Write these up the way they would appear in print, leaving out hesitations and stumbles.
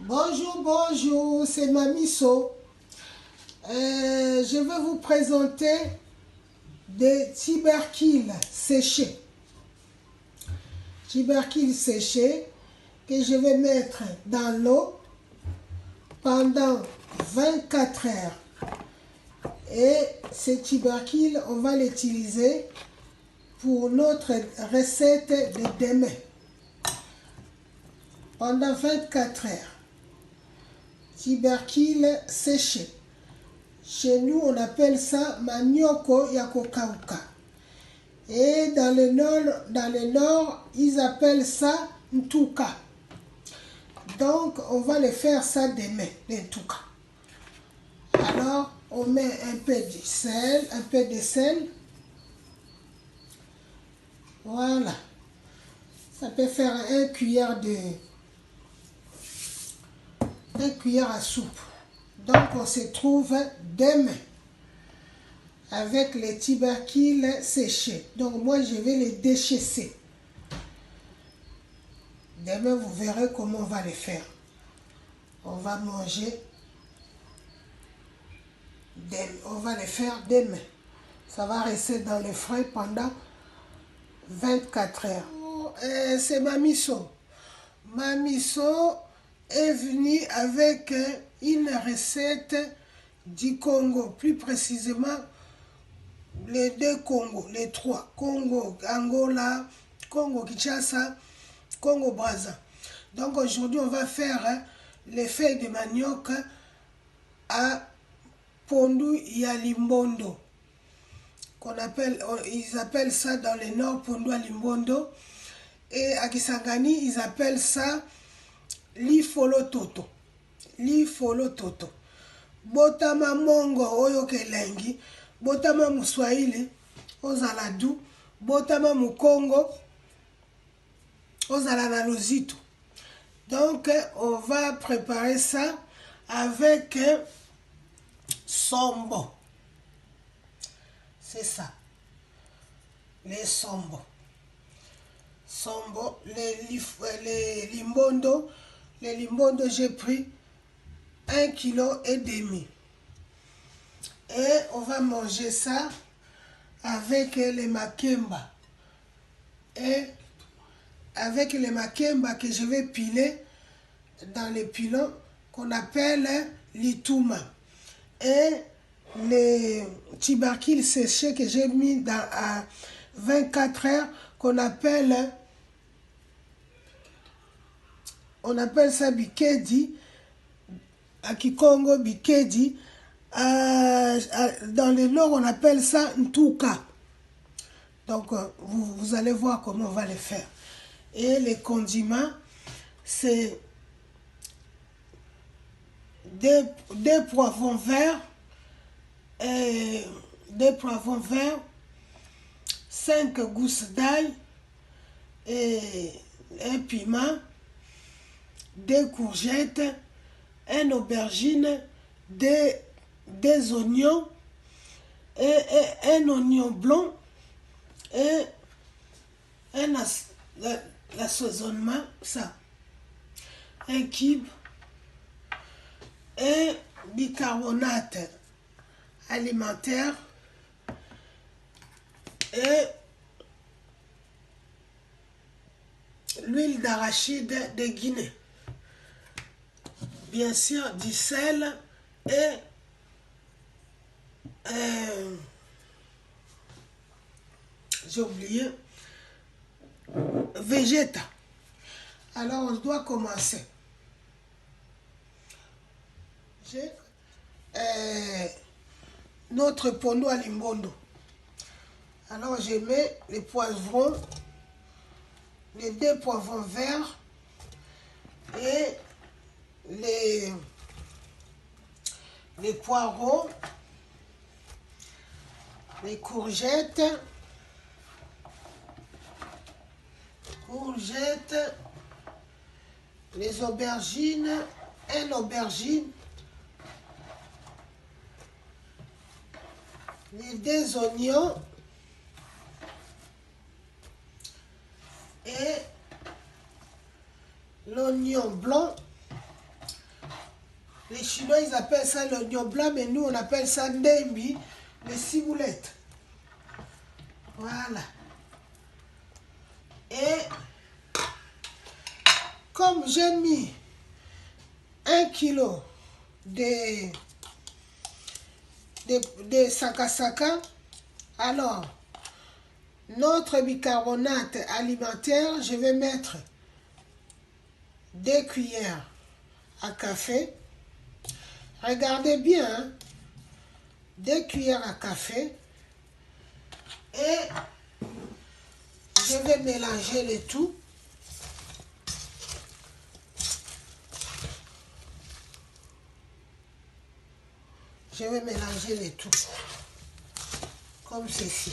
Bonjour, bonjour, c'est Mamie So. Je vais vous présenter des tubercules séchés. Tubercules séchés que je vais mettre dans l'eau pendant 24 heures. Et ces tubercules, on va l'utiliser pour notre recette de demain. Pendant 24 heures. Tubercules séchés. Chez nous, on appelle ça manioko yakokauka. Et dans le nord, ils appellent ça ntuka. Donc, on va le faire ça demain, le ntuka. Alors, on met un peu de sel. Voilà. Ça peut faire une cuillère à soupe. Donc, on se trouve demain avec les tubercules séchés. Donc, moi, je vais les déchausser. Demain, vous verrez comment on va les faire. On va manger. On va les faire demain. Ça va rester dans le frais pendant 24 heures. C'est Mamie So. Mamie So est venue avec une recette du Congo, plus précisément les deux Congos, les trois, Congo, Angola, Congo, Kinshasa, Congo, Brazza. Donc aujourd'hui, on va faire les feuilles de manioc à pondu yalimbondo, ils appellent ça dans le nord pondu yalimbondo, et à Kisangani, ils appellent ça lifolo toto. Lifolo toto. Botama mongo oyo kelengi, botama muswahili ozala du, botama mukongo ozala na lozito. Donc on va préparer ça avec sombo. C'est ça. Les sombo. Sombo, les limbondo. Les limbondo, j'ai pris 1,5 kg. Et on va manger ça avec les makemba. Et avec les makemba que je vais piler dans les pilons qu'on appelle l'itouma. Et les tubercules séchés que j'ai mis à 24 heures qu'on appelle ça bikedi, à Kikongo bikedi, dans le nord on appelle ça ntuka. Donc vous allez voir comment on va les faire. Et les condiments, c'est deux poivrons verts, 5 gousses d'ail, et un piment, 2 courgettes, une aubergine, des oignons, et un oignon blanc, et l'assaisonnement, ça, un cube, et bicarbonate alimentaire, et l'huile d'arachide de Guinée. Bien sûr, du sel et j'ai oublié, végéta. Alors, on doit commencer. J'ai notre pondu à limbondo. Alors, je mets les poivrons, les 2 poivrons verts et les poireaux, les courgettes, les aubergines, une aubergine, les 2 oignons et l'oignon blanc Les Chinois, ils appellent ça l'oignon blanc, mais nous, on appelle ça ndembi, les ciboulettes. Voilà. Et comme j'ai mis 1 kilo de sakasaka, alors notre bicarbonate alimentaire, je vais mettre 2 cuillères à café. Regardez bien, hein? 2 cuillères à café. Et je vais mélanger le tout. Je vais mélanger le tout. Comme ceci.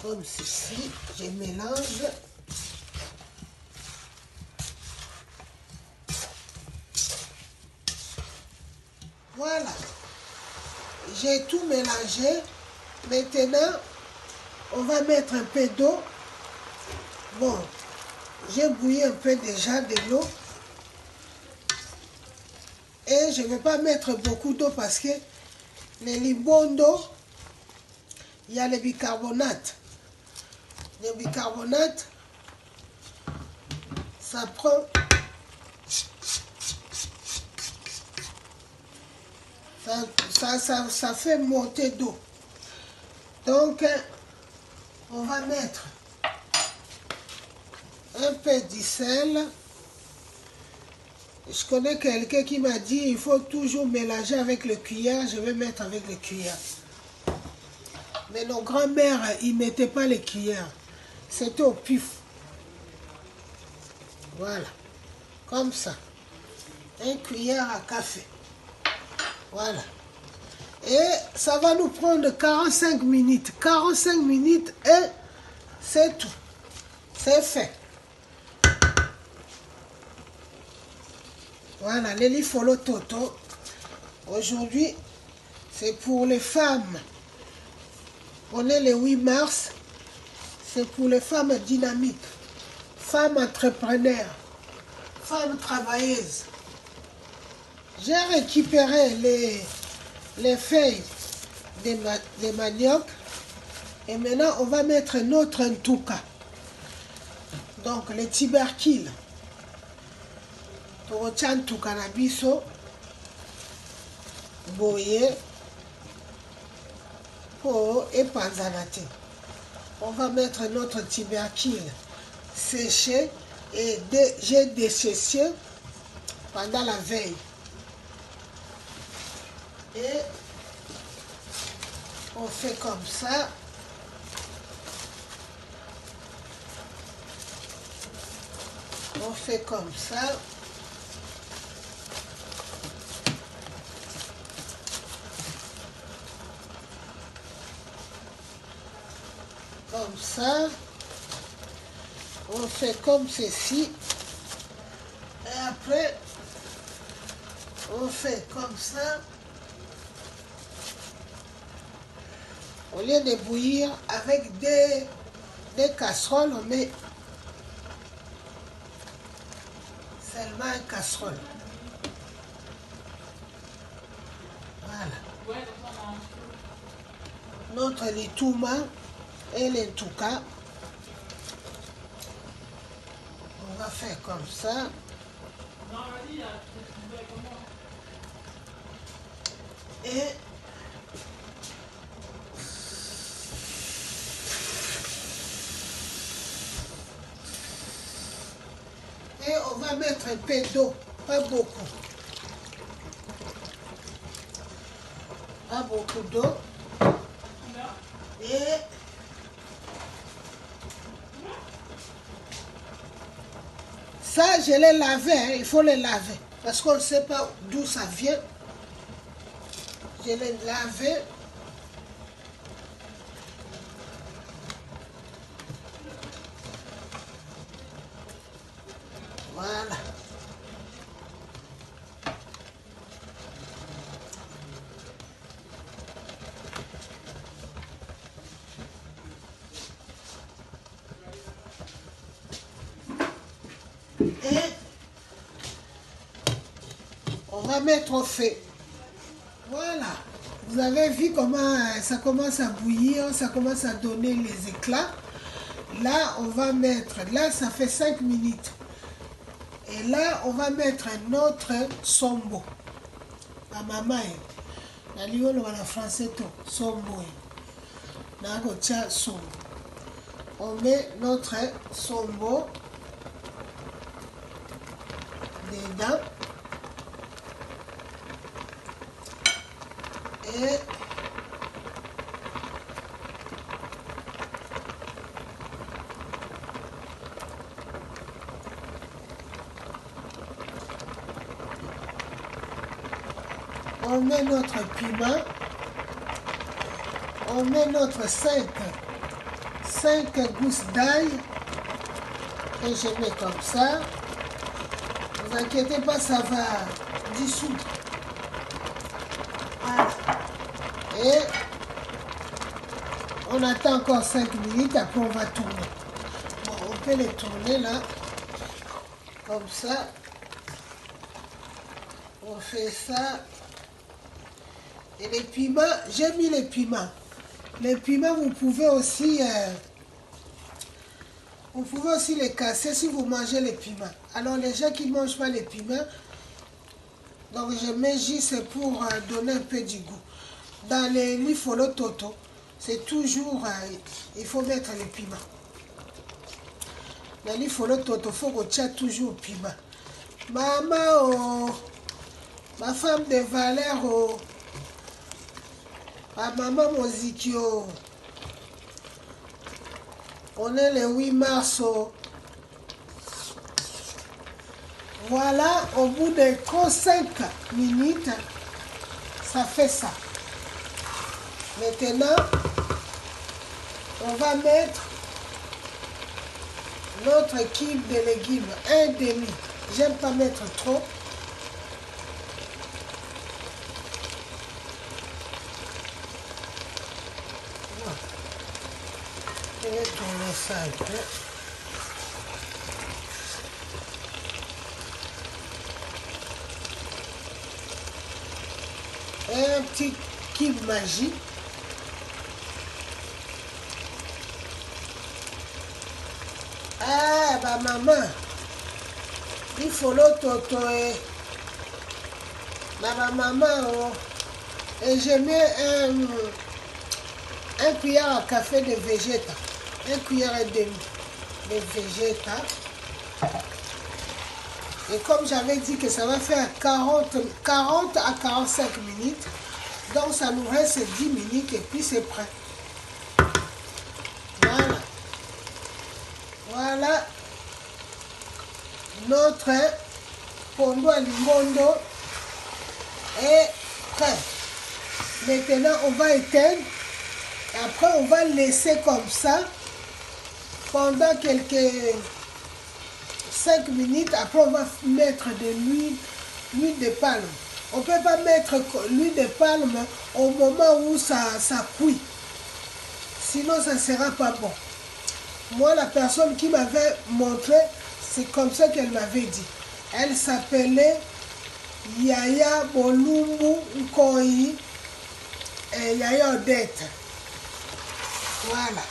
Comme ceci. Je mélange. Voilà. J'ai tout mélangé. Maintenant, on va mettre un peu d'eau. Bon, j'ai bouilli un peu déjà de l'eau. Et je ne vais pas mettre beaucoup d'eau parce que les limbondo, il y a le bicarbonate. Le bicarbonate, ça prend... Ça fait monter d'eau. Donc, on va mettre un peu de sel. Je connais quelqu'un qui m'a dit il faut toujours mélanger avec le cuillère. Je vais mettre avec le cuillère. Mais nos grands-mères, ils ne mettaient pas les cuillères. C'était au pif. Voilà. Comme ça. Une cuillère à café. Voilà. Et ça va nous prendre 45 minutes. 45 minutes et c'est tout. C'est fait. Voilà, les lifolo toto. Aujourd'hui, c'est pour les femmes. On est le 8 mars. C'est pour les femmes dynamiques. Femmes entrepreneurs. Femmes travailleuses. J'ai récupéré les feuilles de manioc. Et maintenant, on va mettre notre ntouka. Donc, les tubercules. Tokotia ntouka na biso. Boye. Pour epanzana te. On va mettre notre tubercule séché et j'ai desséché pendant la veille. Et on fait comme ça. On fait comme ça. Comme ça. On fait comme ceci. Et après, on fait comme ça. Au lieu de bouillir avec des casseroles, on met seulement une casserole. Voilà. Notre litouma et l'entouka. On va faire comme ça. Et on va mettre un peu d'eau, pas beaucoup. Pas beaucoup d'eau. Et ça, je l'ai lavé, hein, il faut le laver. Parce qu'on ne sait pas d'où ça vient. Je l'ai lavé. Voilà. Et va mettre au feu. Voilà. Vous avez vu comment ça commence à bouillir, ça commence à donner les éclats. Là, on va mettre, là, ça fait 5 minutes. Et là, on va mettre notre sombo. La maman, la liole la français, sombo. On met notre sombo dedans. Et on met notre piment, on met notre 5 gousses d'ail et je mets comme ça. Ne vous inquiétez pas, ça va dissoudre. Voilà. Et on attend encore 5 minutes, après on va tourner. Bon, on peut les tourner là, comme ça. On fait ça. Et les piments, j'ai mis les piments. Les piments, vous pouvez aussi les casser si vous mangez les piments. Alors les gens qui ne mangent pas les piments, donc je mets juste pour donner un peu du goût. Dans les lifolo toto, c'est toujours, il faut mettre les piments. Dans les lifolo toto, il faut qu'on tient toujours piment. Maman, oh, ma femme de valeur, oh, ma maman Mozikio, on est le 8 mars. Oh. Voilà, au bout de 5 minutes, ça fait ça. Maintenant, on va mettre notre kilo de légumes, un demi. J'aime pas mettre trop. Je vais tourner ça un peu. Un petit cube magique. Ah, bah maman, il faut l'autre ma maman, oh. Et je mets un cuillère à café de végéta, un cuillère et demi de végéta. Et comme j'avais dit que ça va faire 40 à 45 minutes, donc ça nous reste 10 minutes et puis c'est prêt. Voilà. Voilà notre pondo à limondo est prêt. Maintenant, on va éteindre et après on va laisser comme ça pendant quelques 5 minutes. Après, on va mettre de l'huile de palme. On ne peut pas mettre l'huile de palme au moment où ça cuit. Sinon, ça ne sera pas bon. Moi, la personne qui m'avait montré, c'est comme ça qu'elle m'avait dit. Elle s'appelait Yaya Bolumbu Nkoyi et Yaya Odette. Voilà.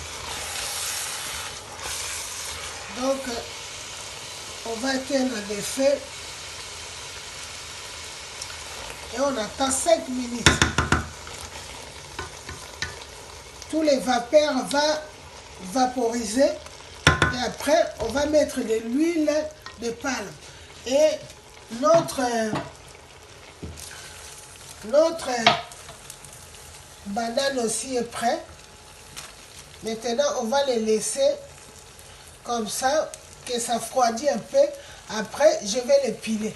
Donc, on va éteindre le feu et on attend 5 minutes. Tous les vapeurs vont vaporiser et après on va mettre de l'huile de palme et notre banane aussi est prêt. Maintenant on va les laisser comme ça que ça refroidit un peu. Après je vais les piler.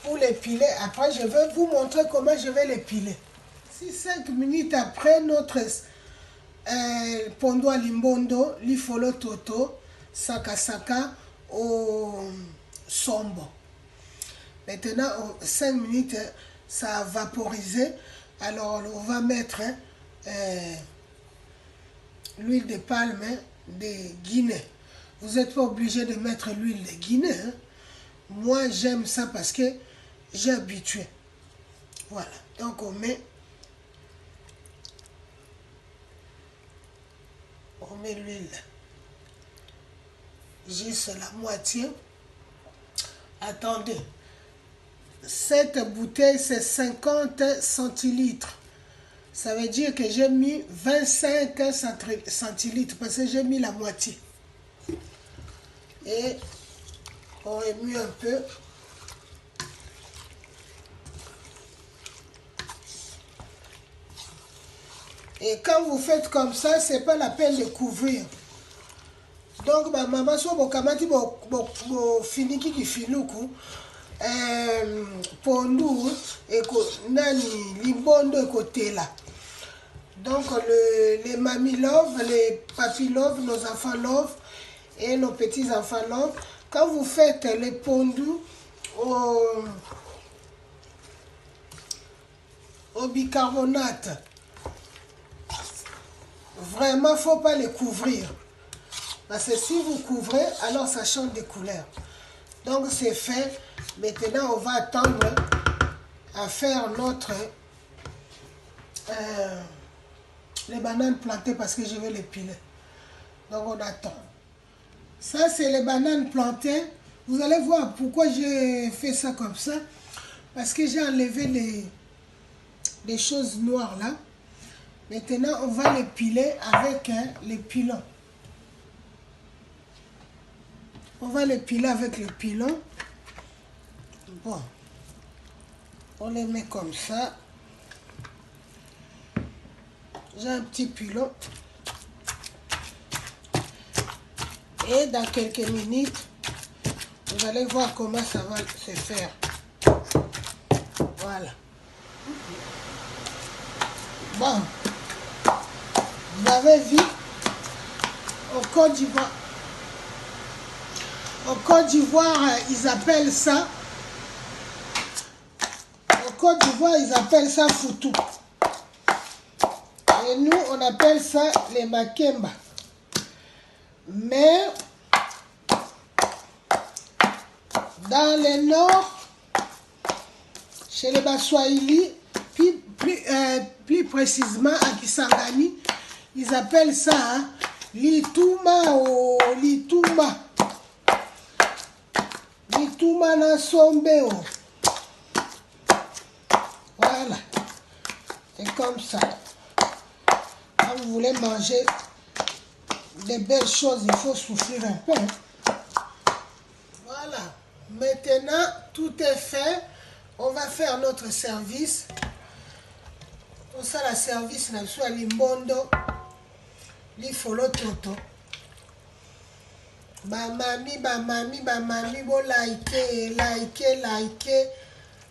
Pour les piler, après je vais vous montrer comment je vais les piler. Si 5 minutes après notre pondo à limbondo, lifolo toto, saka au sombo. Maintenant, 5 minutes, ça a vaporisé. Alors, on va mettre l'huile de palme de Guinée. Vous n'êtes pas obligé de mettre l'huile de Guinée. Hein. Moi, j'aime ça parce que j'ai habitué. Voilà, donc on met l'huile, juste la moitié. Attendez, cette bouteille c'est 50 centilitres. Ça veut dire que j'ai mis 25 centilitres parce que j'ai mis la moitié. Et on remue un peu. Et quand vous faites comme ça, c'est pas la peine de couvrir. Donc ma maman soit bokamati bo finiki ki filuku pondu eko nani libondo ekotela. Donc les mamies love, les papis love, nos enfants love et nos petits enfants love, quand vous faites les pondus au bicarbonate, vraiment faut pas les couvrir. Parce que si vous couvrez, alors ça change de couleur. Donc c'est fait. Maintenant, on va attendre à faire notre les bananes plantées parce que je vais les piler. Donc on attend. Ça, c'est les bananes plantées. Vous allez voir pourquoi j'ai fait ça comme ça. Parce que j'ai enlevé les choses noires là. Maintenant, on va les piler avec les pilons. On va les piler avec les pilons. Bon. On les met comme ça. J'ai un petit pilon. Et dans quelques minutes, vous allez voir comment ça va se faire. Voilà. Bon. Vous avez vu, au Côte d'Ivoire. Au Côte d'Ivoire, ils appellent ça. Au Côte d'Ivoire, ils appellent ça foutou. Et nous, on appelle ça les makemba. Mais dans le nord, chez les Baswahili, plus précisément à Kisangani, ils appellent ça lituma ou lituma. Lituma na sombeo. Voilà. C'est comme ça. Quand vous voulez manger des belles choses, il faut souffrir un peu. Voilà. Maintenant, tout est fait. On va faire notre service. Pour ça, la service, là, soit l'imbondo, l'ifolo toto. Bamami, bon likez.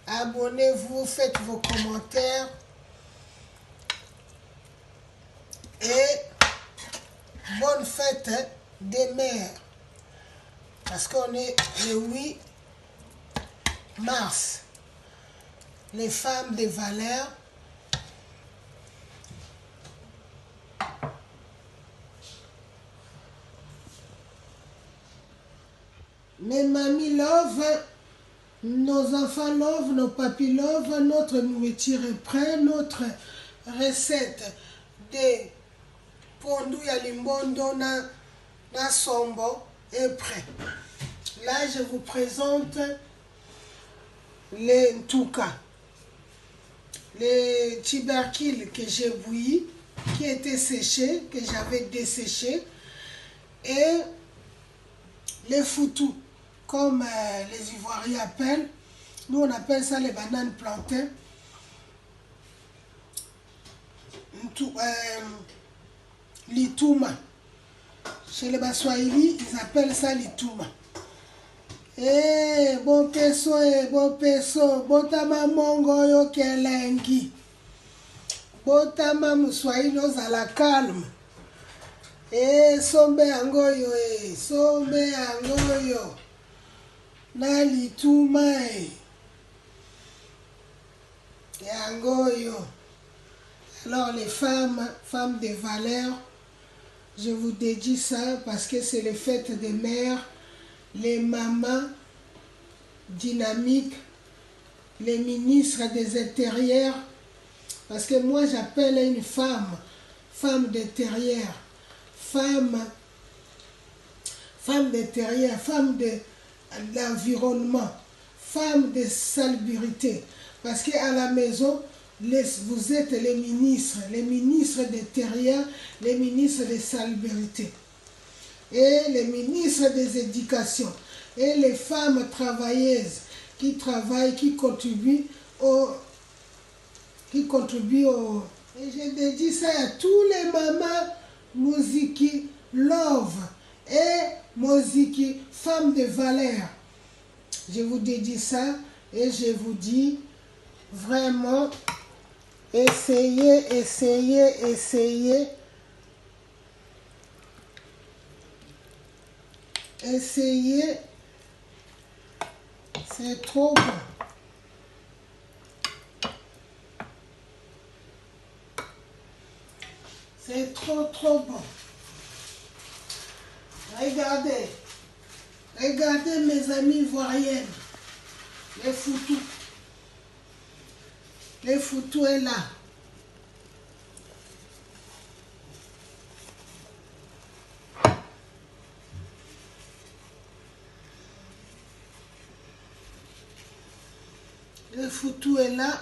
Abonnez-vous, faites vos commentaires. Et bonne fête des mères. Parce qu'on est le 8 mars. Les femmes de valeur. Mes mamies love, nos enfants love, nos papis love, notre nourriture est prête, notre recette de pondu ya limbondo na sombo est prête. Là, je vous présente les ntouka, les tubercules que j'ai bouillis, qui étaient séchés, que j'avais desséchés, et les foutous, comme les Ivoiriens appellent. Nous, on appelle ça les bananes plantées. Lituma. Chez les Baswahili, ils appellent ça lituma. Eh, bon peso, botama mongo yo kelengi. Botama muswahili ozala calme. Sombe yangoyo, sombe yangoyo. Na lituma yangoyo. Alors les femmes de valeur, je vous dédie ça parce que c'est les fêtes des mères, les mamans dynamiques, les ministres des Intérieurs, parce que moi j'appelle une femme d'intérieur, femme d'intérieur, femme de l'environnement, femme de salubrité. Parce qu'à la maison, vous êtes les ministres d'intérieur, les ministres de salubrité, et les ministres des éducations, et les femmes travailleuses qui travaillent, qui contribuent au... Et je dédie ça à tous les mamans Moziki Love et Moziki Femme de valeur. Je vous dédie ça et je vous dis vraiment, essayez. Essayez, c'est trop bon. C'est trop bon. Regardez mes amis ivoiriennes, les foutous. Les foutous est là. Le foutu est là.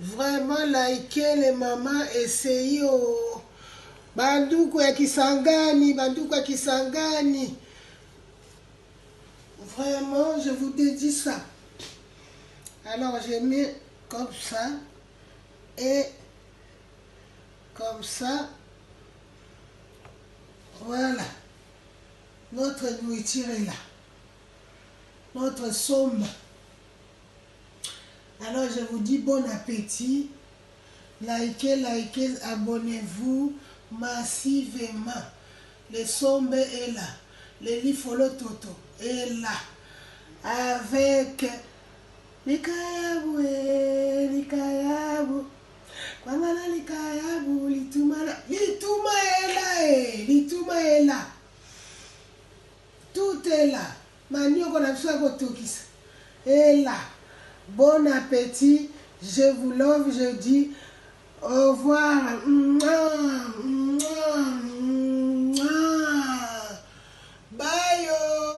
Vraiment likez les mamans, essayez au banduku ya Kisangani, Vraiment, je vous dédie ça. Alors, j'ai mis comme ça et comme ça. Voilà. Notre nourriture est là. Notre somme. Alors, je vous dis bon appétit. Likez, abonnez-vous massivement. Le sombe est là. Le lifolo toto est là. Avec likayabu, Kwangala likayabu, lituma est là. Tout est là. Manio qu'on a besoin de tout est là. Bon appétit. Je vous love. Je dis au revoir.